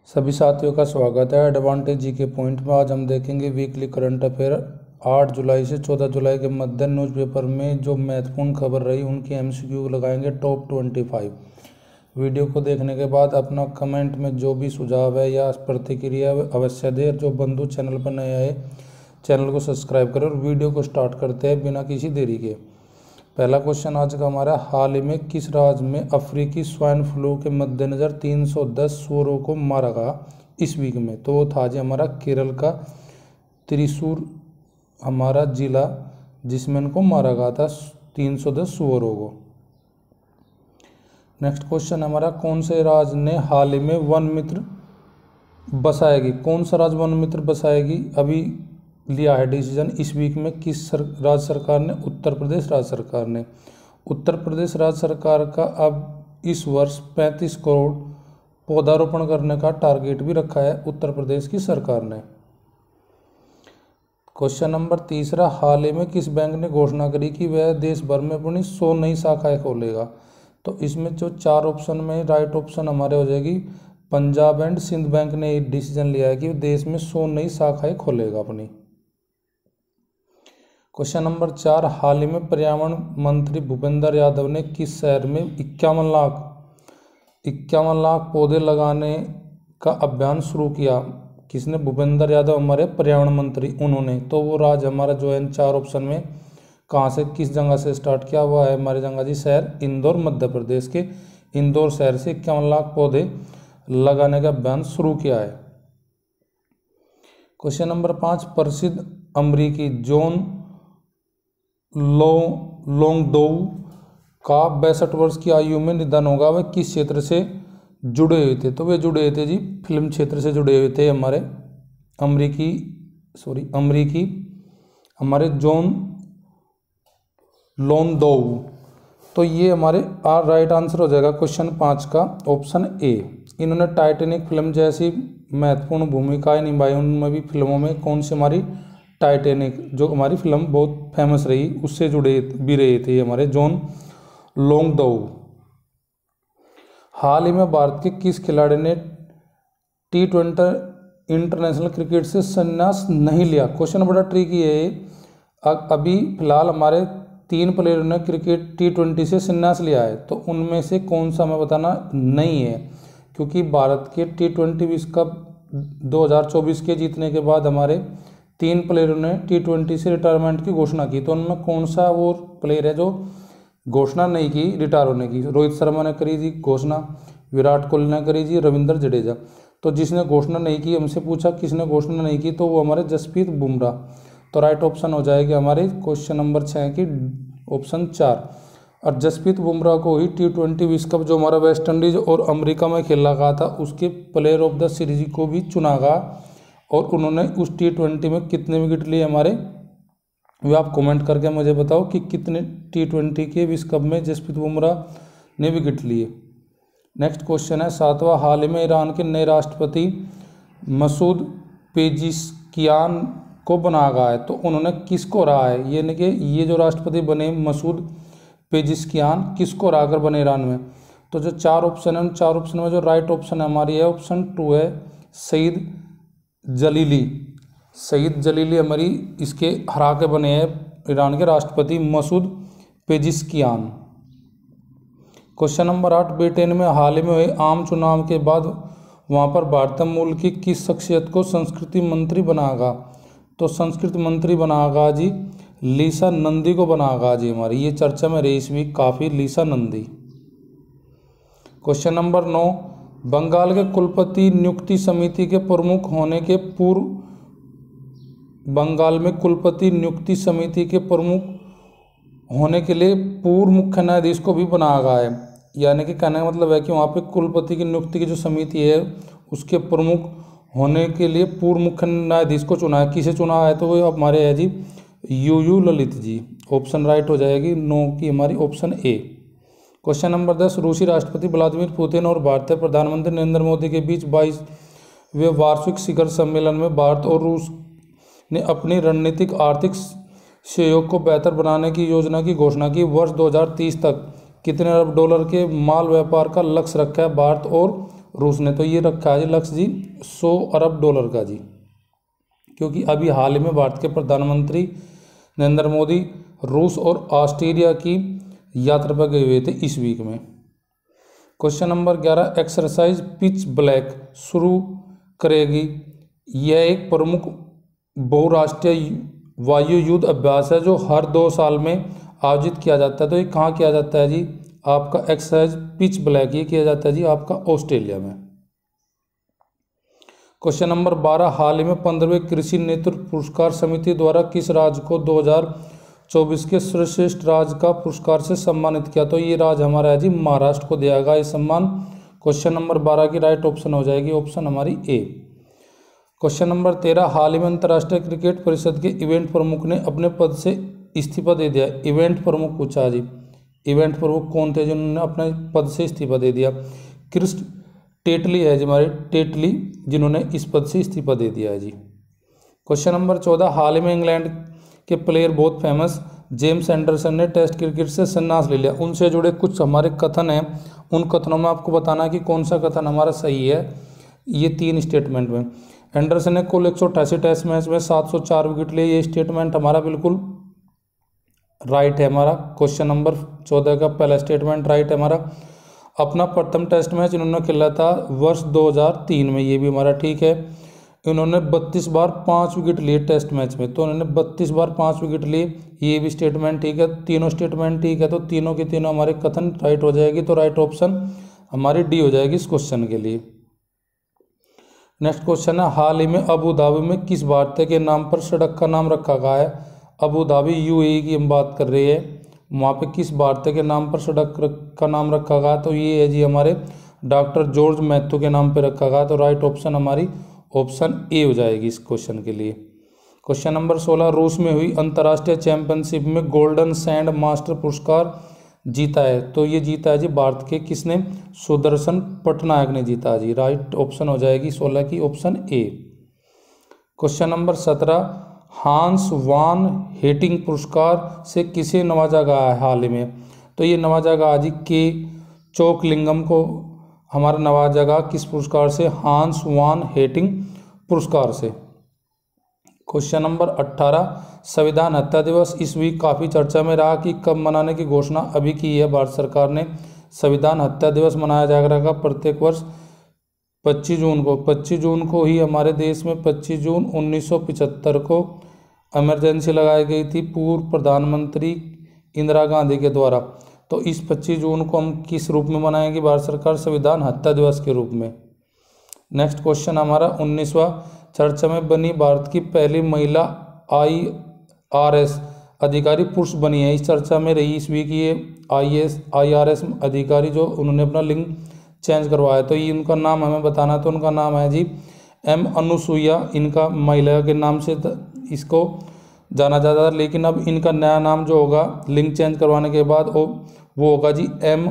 सभी साथियों का स्वागत है एडवांटेज जी के पॉइंट में। आज हम देखेंगे वीकली करंट अफेयर 8 जुलाई से 14 जुलाई के मध्य न्यूज़पेपर में जो महत्वपूर्ण खबर रही उनकी एमसीक्यू लगाएंगे टॉप 25। वीडियो को देखने के बाद अपना कमेंट में जो भी सुझाव है या प्रतिक्रिया अवश्य दें। जो बंधु चैनल पर नए आए चैनल को सब्सक्राइब करें और वीडियो को स्टार्ट करते हैं बिना किसी देरी के। पहला क्वेश्चन आज का हमारा, हाल ही में किस राज्य में अफ्रीकी स्वाइन फ्लू के मद्देनज़र 310 सूअरों को मारा गया इस वीक में? तो वो था जी हमारा केरल का त्रिशूर हमारा जिला, जिसमें इनको मारा गया था 310 सूअरों को। नेक्स्ट क्वेश्चन हमारा, कौन से राज्य ने हाल ही में वन मित्र बसाएगी? कौन सा राज्य वन मित्र बसाएगी अभी लिया है डिसीजन इस वीक में? किस राज्य सरकार ने? उत्तर प्रदेश राज्य सरकार ने। उत्तर प्रदेश राज्य सरकार का अब इस वर्ष 35 करोड़ पौधारोपण करने का टारगेट भी रखा है उत्तर प्रदेश की सरकार ने। क्वेश्चन नंबर तीसरा, हाल ही में किस बैंक ने घोषणा करी कि वह देश भर में अपनी 100 नई शाखाएं खोलेगा? तो इसमें जो 4 ऑप्शन में राइट ऑप्शन हमारे हो जाएगी पंजाब एंड सिंध बैंक ने डिसीजन लिया है कि देश में 100 नई शाखाएं खोलेगा अपनी। क्वेश्चन नंबर 4, हाल ही में पर्यावरण मंत्री भूपेंद्र यादव ने किस शहर में 51 लाख पौधे लगाने का अभियान शुरू किया? किसने? भूपेंद्र यादव हमारे पर्यावरण मंत्री, उन्होंने। तो वो राज्य हमारा जो है 4 ऑप्शन में कहाँ से किस जगह से स्टार्ट किया हुआ है हमारे जगह जी शहर इंदौर, मध्य प्रदेश के इंदौर शहर से 51 लाख पौधे लगाने का अभियान शुरू किया है। क्वेश्चन नंबर 5, प्रसिद्ध अमरीकी जॉन लोंगडोउ का 62 वर्ष की आयु में निधन होगा। वह किस क्षेत्र से जुड़े हुए थे? तो वे जुड़े हुए थे जी फिल्म क्षेत्र से जुड़े हुए थे हमारे अमरीकी हमारे जॉन लोंगडोउ। तो ये हमारे राइट आंसर हो जाएगा क्वेश्चन 5 का ऑप्शन ए। इन्होंने टाइटैनिक फिल्म जैसी महत्वपूर्ण भूमिकाएं निभाई। उनमें भी फिल्मों में कौन सी हमारी टाइटैनिक जो हमारी फिल्म बहुत फेमस रही उससे जुड़े भी रहे थे हमारे जॉन लोंगडोउ। हाल ही में भारत के किस खिलाड़ी ने T20 इंटरनेशनल क्रिकेट से संन्यास नहीं लिया? क्वेश्चन बड़ा ट्रिकी है। अभी फिलहाल हमारे 3 प्लेयरों ने क्रिकेट T20 से संन्यास लिया है, तो उनमें से कौन सा हमें बताना नहीं है, क्योंकि भारत के T20 विश्व कप 2024 के जीतने के बाद हमारे 3 प्लेयरों ने T20 से रिटायरमेंट की घोषणा की। तो उनमें कौन सा वो प्लेयर है जो घोषणा नहीं की रिटायर होने की? रोहित शर्मा ने करी जी घोषणा, विराट कोहली ने करी जी, रविंद्र जडेजा। तो जिसने घोषणा नहीं की, हमसे पूछा किसने घोषणा नहीं की, तो वो हमारे जसप्रीत बुमराह। तो राइट ऑप्शन हो जाएगी हमारे क्वेश्चन नंबर 6 की ऑप्शन 4। और जसप्रीत बुमराह को ही T20 विश्व कप जो हमारा वेस्ट इंडीज और अमेरिका में खेला गया था उसके प्लेयर ऑफ द सीरीज को भी चुना गया। और उन्होंने उस T20 में कितने विकेट लिए हमारे, वो आप कमेंट करके मुझे बताओ कि कितने T20 के विश्व कप में जसप्रीत बुमराह ने विकेट लिए। नेक्स्ट क्वेश्चन है 7वां, हाल ही में ईरान के नए राष्ट्रपति मसूद पेजिशकियान को बनाया गया है। तो उन्होंने किसको रहा है? यानी कि ये जो राष्ट्रपति बने मसूद पेजिशकियान किसको हरा कर बने ईरान में? तो जो 4 ऑप्शन है उन 4 ऑप्शन में जो राइट ऑप्शन है हमारी है ऑप्शन 2 है सईद जलीली हमारी इसके हरा के बने हैं ईरान के राष्ट्रपति मसूद पेजिशकियान। क्वेश्चन नंबर 8, ब्रिटेन में हाल ही में हुए आम चुनाव के बाद वहां पर भारतीय मूल की किस शख्सियत को संस्कृति मंत्री बनाएगा? तो संस्कृति मंत्री बनाएगा जी लीसा नंदी को बनाएगा जी हमारी, ये चर्चा में रही इस वीक काफ़ी, लीसा नंदी। क्वेश्चन नंबर 9, बंगाल के कुलपति नियुक्ति समिति के प्रमुख होने के पूर्व बंगाल में कुलपति नियुक्ति समिति के प्रमुख होने के लिए पूर्व मुख्य न्यायाधीश को भी बनाया गया है। यानी कि कहने का मतलब है कि वहाँ पे कुलपति की नियुक्ति की जो समिति है उसके प्रमुख होने के लिए पूर्व मुख्य न्यायाधीश को चुना है। किसे चुना है? तो वो हमारे है जी U Lalit ji. Option right हो जाएगी 9 की हमारी ऑप्शन ए। क्वेश्चन नंबर 10, रूसी राष्ट्रपति व्लादिमीर पुतिन और भारतीय प्रधानमंत्री नरेंद्र मोदी के बीच 22वें वार्षिक शिखर सम्मेलन में भारत और रूस ने अपनी रणनीतिक आर्थिक सहयोग को बेहतर बनाने की योजना की घोषणा की। वर्ष 2030 तक कितने अरब डॉलर के माल व्यापार का लक्ष्य रखा है भारत और रूस ने। तो ये रखा है जी लक्ष्य जी $100 अरब का जी, क्योंकि अभी हाल ही में भारत के प्रधानमंत्री नरेंद्र मोदी रूस और ऑस्ट्रेलिया की यात्रा पर गए हुए थे इस वीक में। Question number 11, exercise pitch black शुरू करेगी। यह एक प्रमुख बहुराष्ट्रीय वायु युद्ध अभ्यास है जो हर 2 साल में आयोजित किया जाता है। तो ये कहाँ किया जाता है जी? आपका एक्सरसाइज पिच ब्लैक ये किया जाता है जी आपका ऑस्ट्रेलिया में। क्वेश्चन नंबर 12, हाल ही में 15वें कृषि नेतृत्व पुरस्कार समिति द्वारा किस राज्य को 2024 के सर्वश्रेष्ठ राज्य का पुरस्कार से सम्मानित किया? तो ये राज्य हमारा है जी महाराष्ट्र को दिया गया ये सम्मान। क्वेश्चन नंबर 12 की राइट ऑप्शन हो जाएगी ऑप्शन हमारी ए। क्वेश्चन नंबर 13, हाल ही में अंतर्राष्ट्रीय क्रिकेट परिषद के इवेंट प्रमुख ने अपने पद से इस्तीफा दे दिया। इवेंट प्रमुख पूछा जी, इवेंट प्रमुख कौन थे जिन्होंने अपने पद से इस्तीफा दे दिया? क्रिस टेटली है जी हमारे टेटली, जिन्होंने इस पद से इस्तीफा दे दिया है जी। क्वेश्चन नंबर 14, हाल ही में इंग्लैंड के प्लेयर बहुत फेमस जेम्स एंडरसन ने टेस्ट क्रिकेट से संन्यास ले लिया। उनसे जुड़े कुछ हमारे कथन हैं, उन कथनों में आपको बताना है कि कौन सा कथन हमारा सही है। ये 3 स्टेटमेंट में एंडरसन ने कुल 188 टेस्ट मैच में 704 विकेट लिए, ये स्टेटमेंट हमारा बिल्कुल राइट है हमारा। क्वेश्चन नंबर 14 का पहला स्टेटमेंट राइट है हमारा। अपना प्रथम टेस्ट मैच इन्होंने खेला था वर्ष 2003 में, ये भी हमारा ठीक है। इन्होंने 32 बार 5 विकेट लिए टेस्ट मैच में, तो उन्होंने 32 बार 5 विकेट लिए, ये भी स्टेटमेंट ठीक है। तीनों स्टेटमेंट ठीक है, तो तीनों के तीनों हमारे कथन राइट हो जाएगी। तो राइट ऑप्शन हमारी डी हो जाएगी इस क्वेश्चन के लिए। नेक्स्ट क्वेश्चन है, हाल ही में अबू धाबी में किस भारतीय के नाम पर सड़क का नाम रखा गया है? अबू धाबी यूएई की हम बात कर रहे हैं, वहाँ पे किस भारतीय के नाम पर सड़क का नाम रखा गया? तो ये है जी हमारे डॉक्टर जॉर्ज मैथ्यू के नाम पे रखा गया। तो राइट ऑप्शन हमारी ऑप्शन ए हो जाएगी इस क्वेश्चन के लिए। क्वेश्चन नंबर 16, रूस में हुई अंतर्राष्ट्रीय चैंपियनशिप में गोल्डन सैंड मास्टर पुरस्कार जीता है। तो ये जीता है जी भारत के किसने? सुदर्शन पटनायक ने जीता जी। राइट ऑप्शन हो जाएगी 16 की option A. Question number 17, Hans one hating पुरस्कार से किसे नवाजा गया है हाल ही में? तो ये नवाजा गया जी के चोकलिंगम को हमारा नवाजा गया किस पुरस्कार से? हांस वान हेटिंग पुरस्कार से। क्वेश्चन नंबर 18, संविधान हत्या दिवस इस वीक काफ़ी चर्चा में रहा कि कब मनाने की घोषणा अभी की है भारत सरकार ने। संविधान हत्या दिवस मनाया जाएगा प्रत्येक वर्ष 25 जून को। 25 जून को ही हमारे देश में 25 जून 1975 को इमरजेंसी लगाई गई थी पूर्व प्रधानमंत्री इंदिरा गांधी के द्वारा। तो इस 25 जून को हम किस रूप में मनाएंगे भारत सरकार? संविधान हत्या दिवस के रूप में। नेक्स्ट क्वेश्चन हमारा 19वां, चर्चा में बनी भारत की पहली महिला IRS अधिकारी पुरुष बनी है। इस चर्चा में रही इस वीक ये IRS अधिकारी जो उन्होंने अपना लिंग चेंज करवाया। तो ये उनका नाम हमें बताना, तो उनका नाम है जी M अनुसुईया। इनका महिला के नाम से इसको जाना जाता था, लेकिन अब इनका नया नाम जो होगा लिंग चेंज करवाने के बाद वो होगा जी M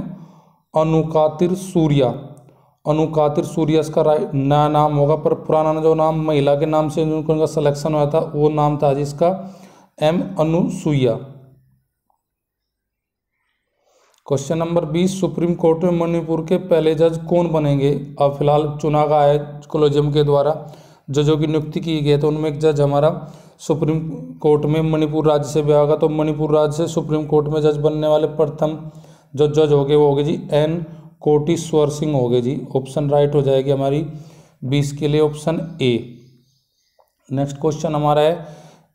अनुकातिर सूर्या। अनुकातिर सूर्या इसका नया नाम होगा, पर पुराना जो नाम महिला के नाम से उनका सिलेक्शन हुआ था वो नाम था जी इसका M Anusuiya. Question number 20, supreme court में मणिपुर के पहले जज कौन बनेंगे? अब फिलहाल चुना गया है कोलेजियम के द्वारा जजों की नियुक्ति की गई है, तो उनमें एक जज हमारा सुप्रीम कोर्ट में मणिपुर राज्य से भी आएगा। तो मणिपुर राज्य से सुप्रीम कोर्ट में जज बनने वाले प्रथम जो जज हो गए वो हो गए जी N कोटेश्वर सिंह हो गए जी। ऑप्शन राइट हो जाएगी हमारी 20 के लिए ऑप्शन ए। नेक्स्ट क्वेश्चन हमारा है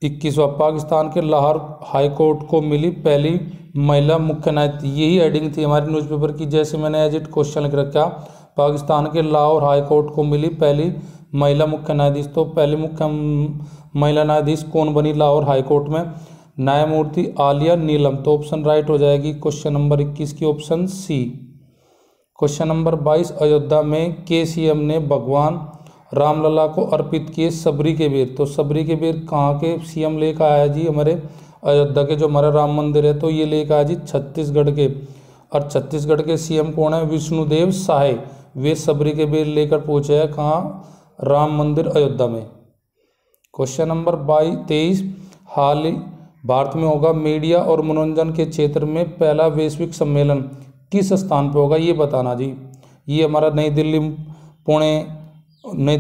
21वां, पाकिस्तान के लाहौर हाई कोर्ट को मिली पहली महिला मुख्य न्यायाधीश। यही हेडिंग थी हमारे न्यूज़पेपर की, जैसे मैंने एज इट क्वेश्चन लिख रखा, पाकिस्तान के लाहौर हाई कोर्ट को मिली पहली महिला मुख्य न्यायाधीश। तो पहली मुख्य महिला न्यायाधीश कौन बनी लाहौर हाई कोर्ट में? न्यायमूर्ति आलिया नीलम। तो ऑप्शन राइट हो जाएगी क्वेश्चन नंबर 21 की option C. Question number 22, Ayodhya में के CM ने भगवान रामलला को अर्पित किए सबरी के बेर। तो सबरी के बेर कहाँ के CM लेकर आया जी? हमारे अयोध्या के जो हमारा राम मंदिर है तो ये लेकर आया जी छत्तीसगढ़ के। और छत्तीसगढ़ के CM कौन है? विष्णुदेव साय। वे सबरी के बेर लेकर पहुँचे हैं कहाँ? राम मंदिर अयोध्या में। क्वेश्चन नंबर 23, हाल ही भारत में होगा मीडिया और मनोरंजन के क्षेत्र में पहला वैश्विक सम्मेलन किस स्थान पर होगा? ये बताना जी। ये हमारा नई दिल्ली पुणे, नई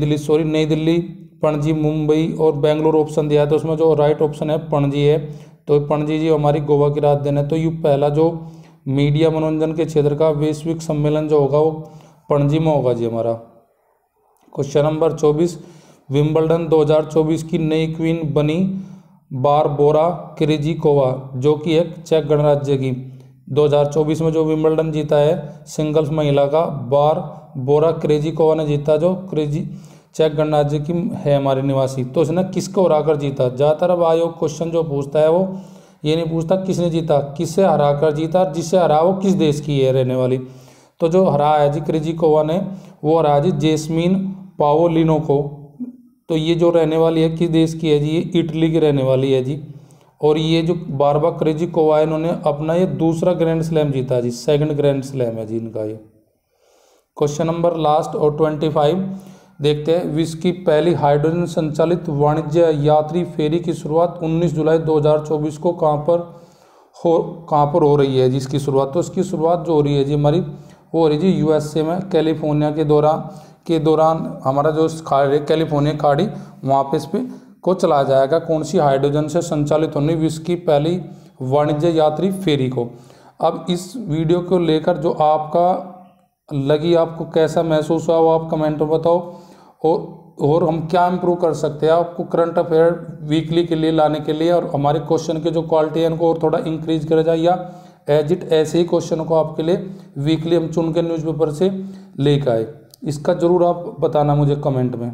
दिल्ली, पणजी, मुंबई और बेंगलुरु ऑप्शन दिया है। तो उसमें जो राइट ऑप्शन है पणजी है। तो पणजी जी हमारी गोवा की राजधानी है। तो ये पहला जो मीडिया मनोरंजन के क्षेत्र का वैश्विक सम्मेलन जो होगा वो पणजी में होगा जी हमारा। क्वेश्चन नंबर 24, विंबलडन 2024 की नई क्वीन बनी बारबोरा क्रेजिकोवा, जो कि एक चेक गणराज्य की। 2024 में जो विंबलडन जीता है सिंगल्स महिला का, बारबोरा क्रेजिकोवा ने जीता, जो चेक गणराज्य की है हमारी निवासी। तो इसने किसको हराकर जीता? ज़्यादातर अब आयोग क्वेश्चन जो पूछता है वो ये नहीं पूछता किसने जीता, किससे हराकर जीता, जिससे हरा वो किस देश की है रहने वाली। तो जो हरा है जी क्रेजिकोवा ने, वो हरा जी जेस्मीन पाओलिनो को। तो ये जो रहने वाली है किस देश की है जी? ये इटली की रहने वाली है जी। और ये जो बारबा क्रेजिकोवा है इन्होंने अपना ये दूसरा ग्रैंड स्लैम जीता जी, सेकंड ग्रैंड स्लैम है जी इनका ये। क्वेश्चन नंबर लास्ट और 25 देखते हैं। विश्व की पहली हाइड्रोजन संचालित वाणिज्य यात्री फेरी की शुरुआत 19 जुलाई 2024 को कहाँ पर हो रही है जी इसकी शुरुआत? तो इसकी शुरुआत जो हो रही है जी हमारी वो हो रही है जी यूएसए में, कैलिफोर्निया के दौरान हमारा जो खाड़ी कैलिफोर्निया खाड़ी वहाँ पे इस पे को चलाया जाएगा। कौन सी? हाइड्रोजन से संचालित होने विश्व की पहली वाणिज्य यात्री फेरी को। अब इस वीडियो को लेकर जो आपका लगी, आपको कैसा महसूस हुआ वो आप कमेंट में बताओ, और हम क्या इम्प्रूव कर सकते हैं आपको करंट अफेयर वीकली के लिए लाने के लिए, और हमारे क्वेश्चन के जो क्वालिटी है उनको और थोड़ा इंक्रीज करा जाए, या एज इट ऐसे ही क्वेश्चन को आपके लिए वीकली हम चुन के न्यूज़पेपर से लेकर आए। इसका ज़रूर आप बताना मुझे कमेंट में।